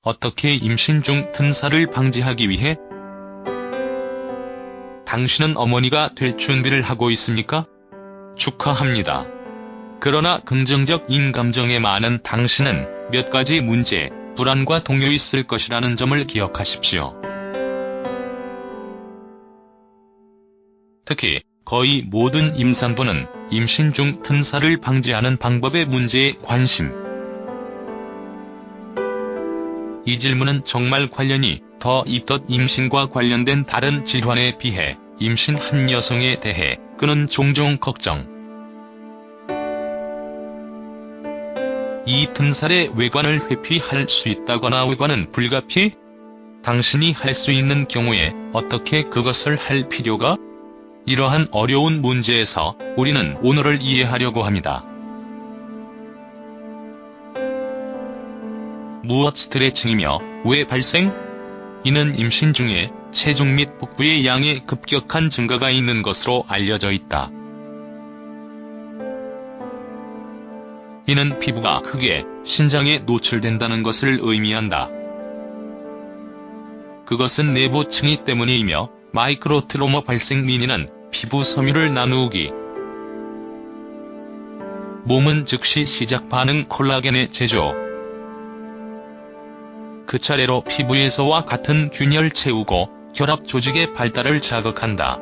어떻게 임신 중 튼살을 방지하기 위해? 당신은 어머니가 될 준비를 하고 있습니까? 축하합니다. 그러나 긍정적인 감정에 많은 당신은 몇 가지 문제, 불안과 동요 있을 것이라는 점을 기억하십시오. 특히 거의 모든 임산부는 임신 중 튼살을 방지하는 방법의 문제에 관심. 이 질문은 정말 관련이 더 있듯 임신과 관련된 다른 질환에 비해 임신한 여성에 대해 그는 종종 걱정. 이 튼살의 외관을 회피할 수 있다거나 외관은 불가피? 당신이 할 수 있는 경우에 어떻게 그것을 할 필요가? 이러한 어려운 문제에서 우리는 오늘을 이해하려고 합니다. 무엇 스트레칭이며 왜 발생? 이는 임신 중에 체중 및 복부의 양의 급격한 증가가 있는 것으로 알려져 있다. 이는 피부가 크게 신장에 노출된다는 것을 의미한다. 그것은 내부 층이 때문이며 마이크로 트로마 발생 민이는 피부 섬유를 나누기. 몸은 즉시 시작 반응 콜라겐의 제조. 그 차례로 피부에서와 같은 균열 채우고 혈압 조직의 발달을 자극한다.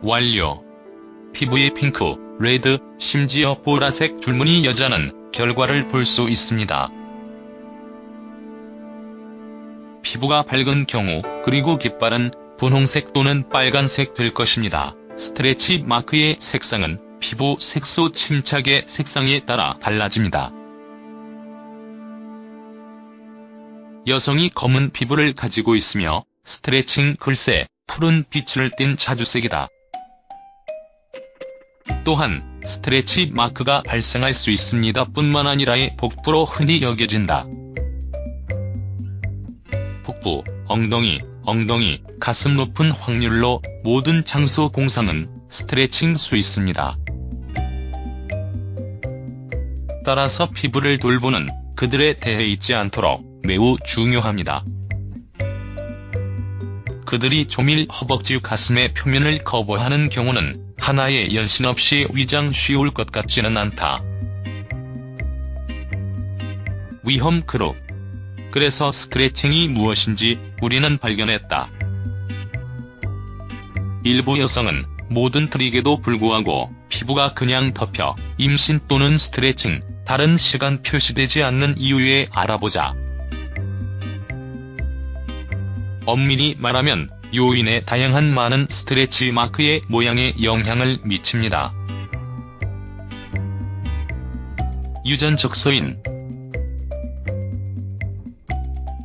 완료. 피부의 핑크, 레드, 심지어 보라색 줄무늬 여자는 결과를 볼 수 있습니다. 피부가 밝은 경우, 그리고 깃발은 분홍색 또는 빨간색 될 것입니다. 스트레치 마크의 색상은 피부 색소 침착의 색상에 따라 달라집니다. 여성이 검은 피부를 가지고 있으며 스트레칭 글쎄 푸른 빛을 띤 자주색이다. 또한 스트레치 마크가 발생할 수 있습니다. 뿐만 아니라의 복부로 흔히 여겨진다. 복부, 엉덩이, 가슴 높은 확률로 모든 장소 공상은 스트레칭 수 있습니다. 따라서 피부를 돌보는 그들에 대해 잊지 않도록 매우 중요합니다. 그들이 조밀 허벅지 가슴의 표면을 커버하는 경우는 하나의 연신 없이 위장 쉬울 것 같지는 않다. 위험 그룹. 그래서 스트레칭이 무엇인지 우리는 발견했다. 일부 여성은 모든 트릭에도 불구하고 피부가 그냥 덮여 임신 또는 스트레칭, 다른 시간 표시되지 않는 이유에 알아보자. 엄밀히 말하면 요인의 다양한 많은 스트레치 마크의 모양에 영향을 미칩니다. 유전적 소인.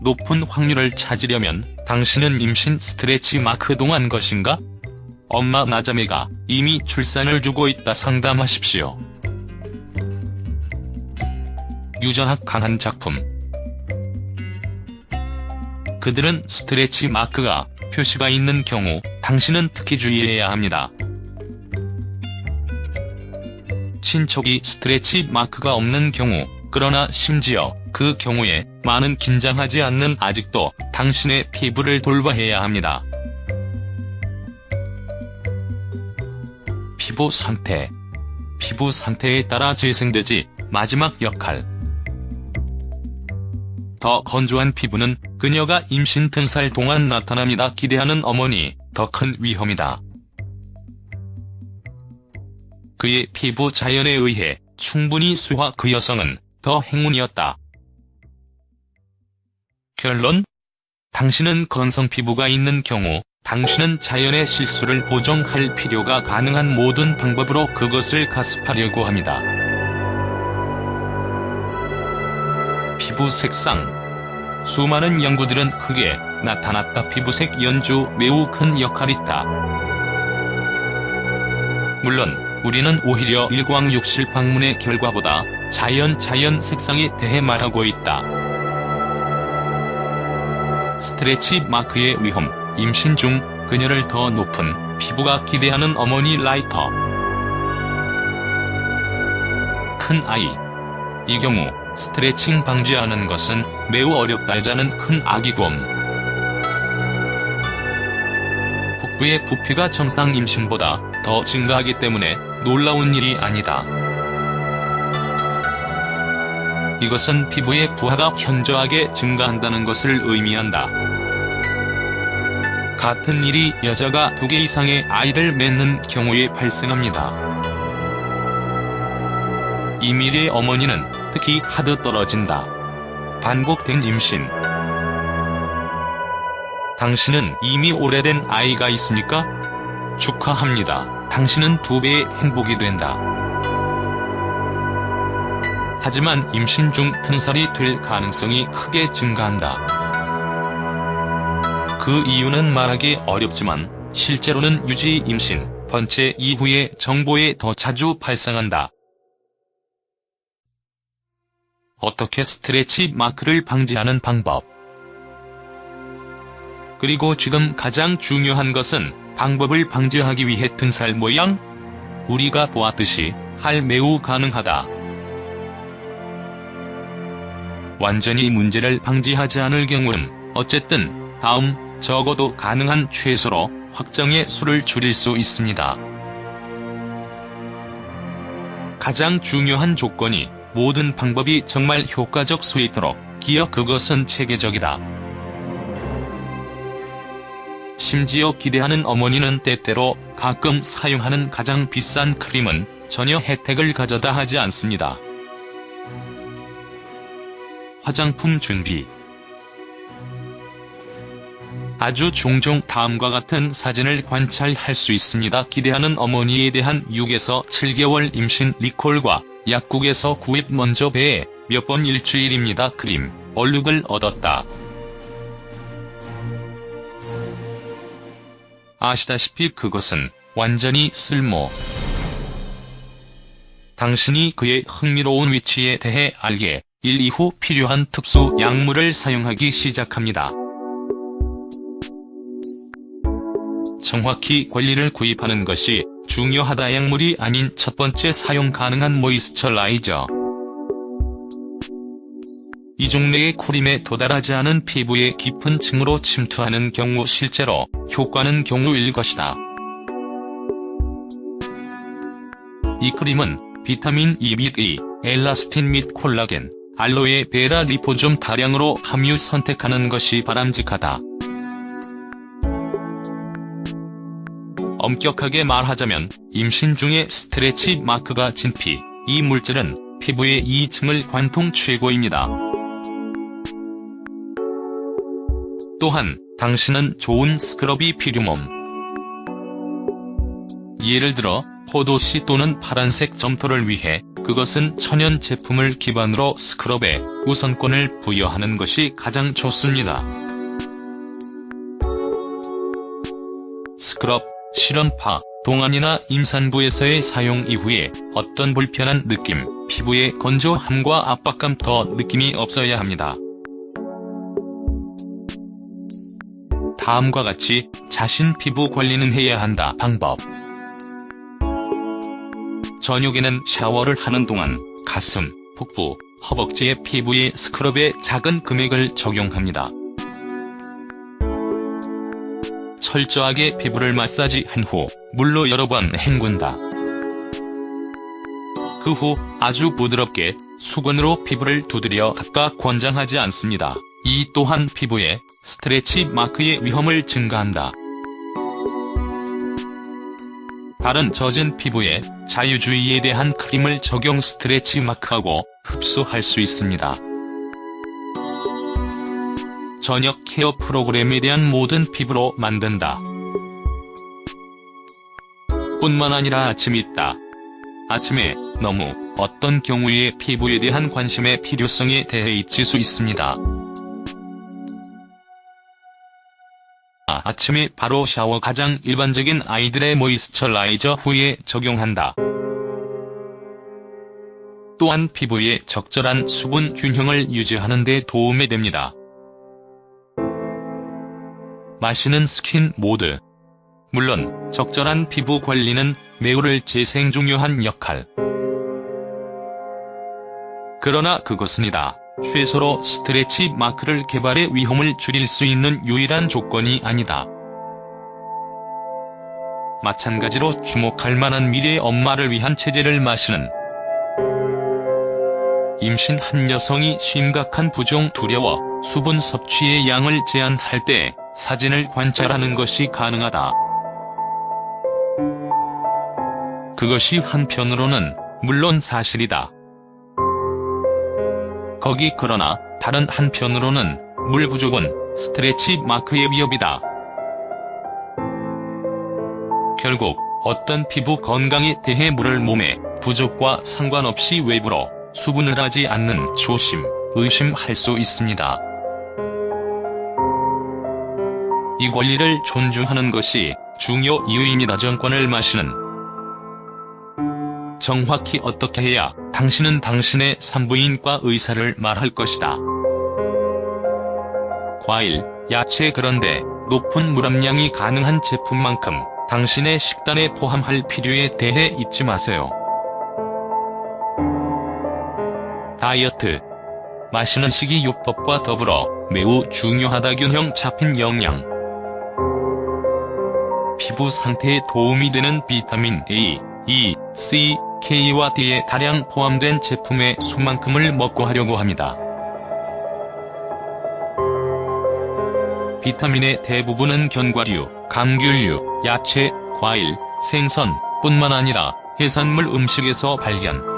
높은 확률을 찾으려면 당신은 임신 스트레치 마크 동안 것인가? 엄마 나자매가 이미 출산을 주고 있다 상담하십시오. 유전학 강한 작품. 그들은 스트레치 마크가 표시가 있는 경우 당신은 특히 주의해야 합니다. 친척이 스트레치 마크가 없는 경우, 그러나 심지어 그 경우에 많은 긴장하지 않는 아직도 당신의 피부를 돌봐해야 합니다. 피부 상태. 피부 상태에 따라 재생되지 마지막 역할. 더 건조한 피부는 그녀가 임신 튼살 동안 나타납니다. 기대하는 어머니, 더 큰 위험이다. 그의 피부 자연에 의해 충분히 수화 그 여성은 더 행운이었다. 결론? 당신은 건성 피부가 있는 경우, 당신은 자연의 실수를 보정할 필요가 가능한 모든 방법으로 그것을 가습하려고 합니다. 피부 색상. 수많은 연구들은 크게 나타났다. 피부색 연주 매우 큰 역할이 있다. 물론 우리는 오히려 일광욕실 방문의 결과보다 자연 색상에 대해 말하고 있다. 스트레치 마크의 위험. 임신 중 그녀를 더 높은 피부가 기대하는 어머니 라이터. 큰 아이. 이 경우 스트레칭 방지하는 것은 매우 어렵다자는 큰 악의곰. 복부의 부피가 정상 임신보다 더 증가하기 때문에 놀라운 일이 아니다. 이것은 피부의 부하가 현저하게 증가한다는 것을 의미한다. 같은 일이 여자가 2개 이상의 아이를 맺는 경우에 발생합니다. 이 미래의 어머니는 특히 하드 떨어진다. 반복된 임신. 당신은 이미 오래된 아이가 있습니까? 축하합니다. 당신은 2배의 행복이 된다. 하지만 임신 중 튼살이 될 가능성이 크게 증가한다. 그 이유는 말하기 어렵지만 실제로는 유지 임신, 번째 이후의 정보에 더 자주 발생한다. 어떻게 스트레치 마크를 방지하는 방법. 그리고 지금 가장 중요한 것은 방법을 방지하기 위해 튼살 모양? 우리가 보았듯이 매우 가능하다. 완전히 문제를 방지하지 않을 경우는 어쨌든 적어도 가능한 최소로 확정의 수를 줄일 수 있습니다. 가장 중요한 조건이 모든 방법이 정말 효과적 수 있도록 그것은 체계적이다. 심지어 기대하는 어머니는 때때로 가끔 사용하는 가장 비싼 크림은 전혀 혜택을 가져다 하지 않습니다. 화장품 준비. 아주 종종 다음과 같은 사진을 관찰할 수 있습니다. 기대하는 어머니에 대한 6에서 7개월 임신 리콜과 약국에서 구입 먼저 배에 몇 번 일주일입니다. 크림, 얼룩을 얻었다. 아시다시피 그것은 완전히 쓸모. 당신이 그의 흥미로운 위치에 대해 알게 1 이후 필요한 특수 약물을 사용하기 시작합니다. 정확히 권리를 구입하는 것이 중요하다. 약물이 아닌 첫 번째 사용 가능한 모이스처라이저. 이 종류의 크림에 도달하지 않은 피부의 깊은 층으로 침투하는 경우 실제로 효과는 경우일 것이다. 이 크림은 비타민 E 및 E, 엘라스틴 및 콜라겐, 알로에 베라 리포좀 다량으로 함유 선택하는 것이 바람직하다. 엄격하게 말하자면 임신 중에 스트레치 마크가 진피, 이 물질은 피부의 2층을 관통 최고입니다. 또한 당신은 좋은 스크럽이 필요몸. 예를 들어 포도씨 또는 파란색 점토를 위해 그것은 천연 제품을 기반으로 스크럽에 우선권을 부여하는 것이 가장 좋습니다. 스크럽, 실험파, 동안이나 임산부에서의 사용 이후에 어떤 불편한 느낌, 피부의 건조함과 압박감 더 느낌이 없어야 합니다. 다음과 같이 자신 피부 관리는 해야 한다. 방법. 저녁에는 샤워를 하는 동안 가슴, 복부, 허벅지의 피부에 스크럽의 작은 금액을 적용합니다. 철저하게 피부를 마사지한 후 물로 여러 번 헹군다. 그 후 아주 부드럽게 수건으로 피부를 두드려 닦아 권장하지 않습니다. 이 또한 피부에 스트레치 마크의 위험을 증가한다. 다른 젖은 피부에 자유주의에 대한 크림을 적용 스트레치 마크하고 흡수할 수 있습니다. 저녁 케어 프로그램에 대한 모든 피부로 만든다. 뿐만 아니라 아침 있다. 아침에 너무 어떤 경우에 피부에 대한 관심의 필요성에 대해 잊을 수 있습니다. 아침에 바로 샤워 가장 일반적인 아이들의 모이스처라이저 후에 적용한다. 또한 피부의 적절한 수분 균형을 유지하는 데 도움이 됩니다. 마시는 스킨 모드. 물론 적절한 피부 관리는 매우를 재생 중요한 역할. 그러나 그것은이다. 최소로 스트레치 마크를 개발의 위험을 줄일 수 있는 유일한 조건이 아니다. 마찬가지로 주목할 만한 미래의 엄마를 위한 체제를 마시는 임신 한 여성이 심각한 부종 두려워 수분 섭취의 양을 제한할 때 사진을 관찰하는 것이 가능하다. 그것이 한편으로는 물론 사실이다. 그러나 다른 한편으로는 물 부족은 스트레치 마크의 위협이다. 결국 어떤 피부 건강에 대해 물을 몸에 부족과 상관없이 외부로 수분을 하지 않는 조심, 의심할 수 있습니다. 이 권리를 존중하는 것이 중요 이유입니다. 정권을 마시는 정확히 어떻게 해야 당신은 당신의 산부인과 의사를 말할 것이다. 과일, 야채 그런데 높은 물함량이 가능한 제품만큼 당신의 식단에 포함할 필요에 대해 잊지 마세요. 다이어트. 마시는 식이요법과 더불어 매우 중요하다. 균형 잡힌 영양. 피부 상태에 도움이 되는 비타민 A, E, C, K와 D에 다량 포함된 제품의 수만큼을 먹고 하려고 합니다. 비타민의 대부분은 견과류, 감귤류, 야채, 과일, 생선 뿐만 아니라 해산물 음식에서 발견.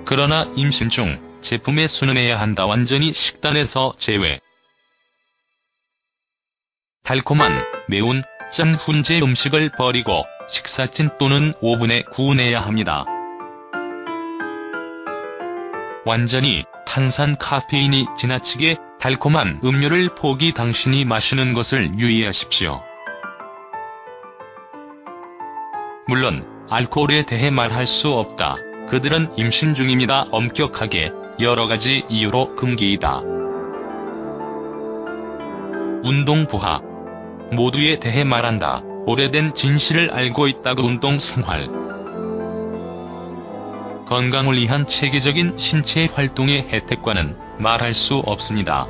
그러나 임신 중 제품에 순응해야 한다. 완전히 식단에서 제외. 달콤한, 매운, 짠 훈제 음식을 버리고 식사진 또는 오븐에 구워내야 합니다. 완전히 탄산 카페인이 지나치게 달콤한 음료를 포기. 당신이 마시는 것을 유의하십시오. 물론 알코올에 대해 말할 수 없다. 그들은 임신 중입니다. 엄격하게 여러가지 이유로 금기이다. 운동 부하. 모두에 대해 말한다. 오래된 진실을 알고 있다고. 운동생활. 건강을 위한 체계적인 신체 활동의 혜택과는 말할 수 없습니다.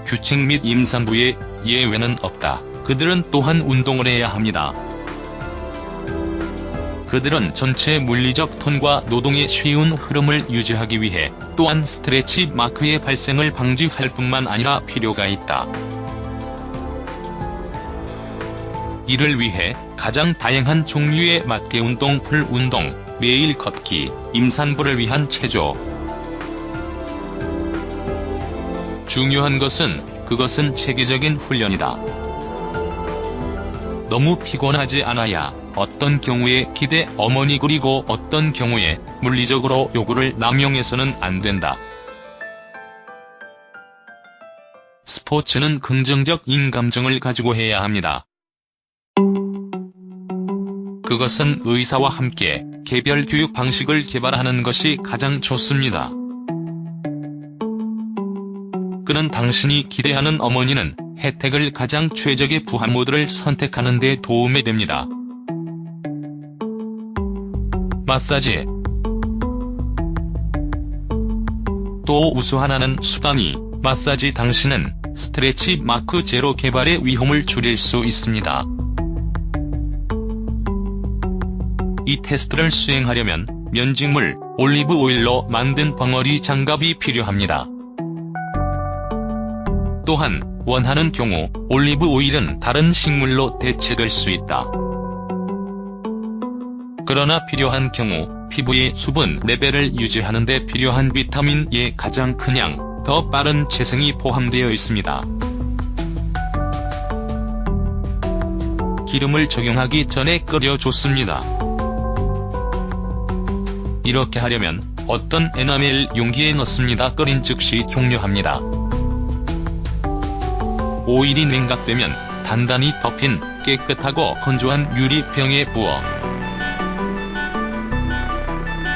규칙 및 임산부의 예외는 없다. 그들은 또한 운동을 해야 합니다. 그들은 전체 물리적 톤과 노동의 쉬운 흐름을 유지하기 위해 또한 스트레치 마크의 발생을 방지할 뿐만 아니라 필요가 있다. 이를 위해 가장 다양한 종류의 맞게 운동, 풀 운동, 매일 걷기, 임산부를 위한 체조. 중요한 것은 그것은 체계적인 훈련이다. 너무 피곤하지 않아야 어떤 경우에 기대 어머니 그리고 어떤 경우에 물리적으로 요구를 남용해서는 안 된다. 스포츠는 긍정적인 감정을 가지고 해야 합니다. 그것은 의사와 함께 개별 교육 방식을 개발하는 것이 가장 좋습니다. 그는 당신이 기대하는 어머니는 혜택을 가장 최적의 부하 모드를 선택하는 데 도움이 됩니다. 마사지. 또 우수하나는 수단이 마사지. 당신은 스트레치 마크 제로 개발의 위험을 줄일 수 있습니다. 이 테스트를 수행하려면 면직물, 올리브 오일로 만든 벙어리 장갑이 필요합니다. 또한 원하는 경우 올리브 오일은 다른 식물로 대체될 수 있다. 그러나 필요한 경우 피부의 수분 레벨을 유지하는 데 필요한 비타민 E의 가장 큰 양, 더 빠른 재생이 포함되어 있습니다. 기름을 적용하기 전에 끓여줬습니다. 이렇게 하려면 어떤 에나멜 용기에 넣습니다. 끓인 즉시 종료합니다. 오일이 냉각되면 단단히 덮인 깨끗하고 건조한 유리병에 부어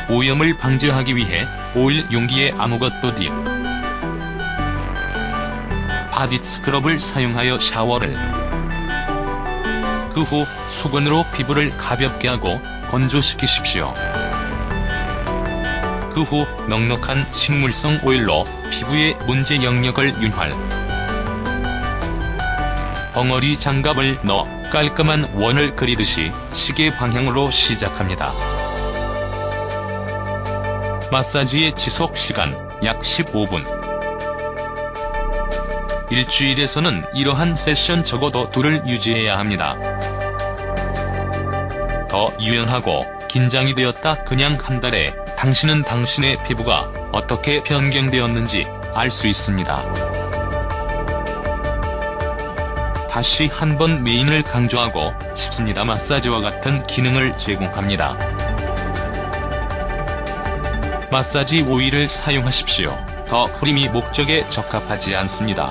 오염을 방지하기 위해 오일 용기에 아무것도 딥 바디 스크럽을 사용하여 샤워를 그 후 수건으로 피부를 가볍게 하고 건조시키십시오. 그 후 넉넉한 식물성 오일로 피부의 문제 영역을 윤활. 벙어리 장갑을 넣어 깔끔한 원을 그리듯이 시계 방향으로 시작합니다. 마사지의 지속 시간 약 15분. 일주일에서는 이러한 세션 적어도 2를 유지해야 합니다. 더 유연하고 긴장이 되었다 그냥 한 달에 당신은 당신의 피부가 어떻게 변경되었는지 알 수 있습니다. 다시 한번 메인을 강조하고 싶습니다. 마사지와 같은 기능을 제공합니다. 마사지 오일을 사용하십시오. 더 크림이 목적에 적합하지 않습니다.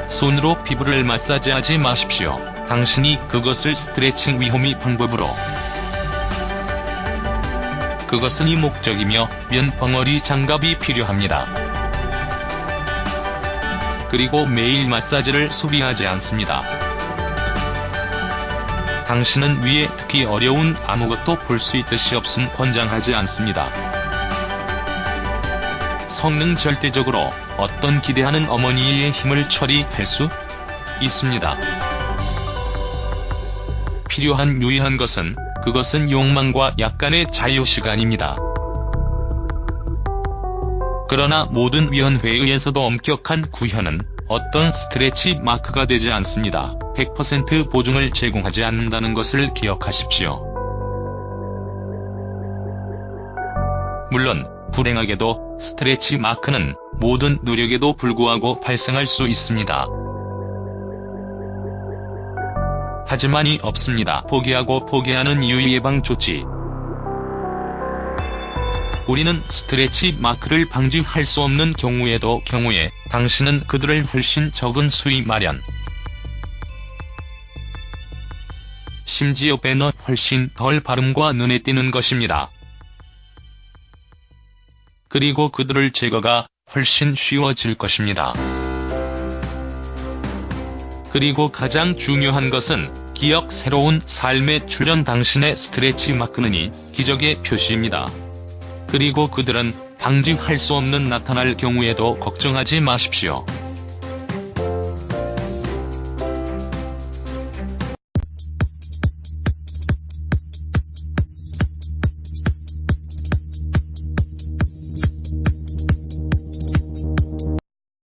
손으로 피부를 마사지하지 마십시오. 당신이 그것을 스트레칭 위험이 방법으로. 그것은 이 목적이며 면 벙어리 장갑이 필요합니다. 그리고 매일 마사지를 소비하지 않습니다. 당신은 위에 특히 어려운 아무것도 볼 수 있듯이 없음 권장하지 않습니다. 성능 절대적으로 어떤 기대하는 어머니의 힘을 처리할 수 있습니다. 필요한 유의한 것은 그것은 욕망과 약간의 자유시간입니다. 그러나 모든 위원회에 의해서도 엄격한 구현은 어떤 스트레치 마크가 되지 않습니다. 100% 보증을 제공하지 않는다는 것을 기억하십시오. 물론 불행하게도 스트레치 마크는 모든 노력에도 불구하고 발생할 수 있습니다. 하지만 이 없습니다. 포기하고 포기하는 이유 예방 조치. 우리는 스트레치 마크를 방지할 수 없는 경우에 당신은 그들을 훨씬 적은 수위 마련. 심지어 배너 훨씬 덜 발음과 눈에 띄는 것입니다. 그리고 그들을 제거가 훨씬 쉬워질 것입니다. 그리고 가장 중요한 것은 기억 새로운 삶의 출현 당신의 스트레치 마크는 이 기적의 표시입니다. 그리고 그들은 방지할 수 없는 나타날 경우에도 걱정하지 마십시오.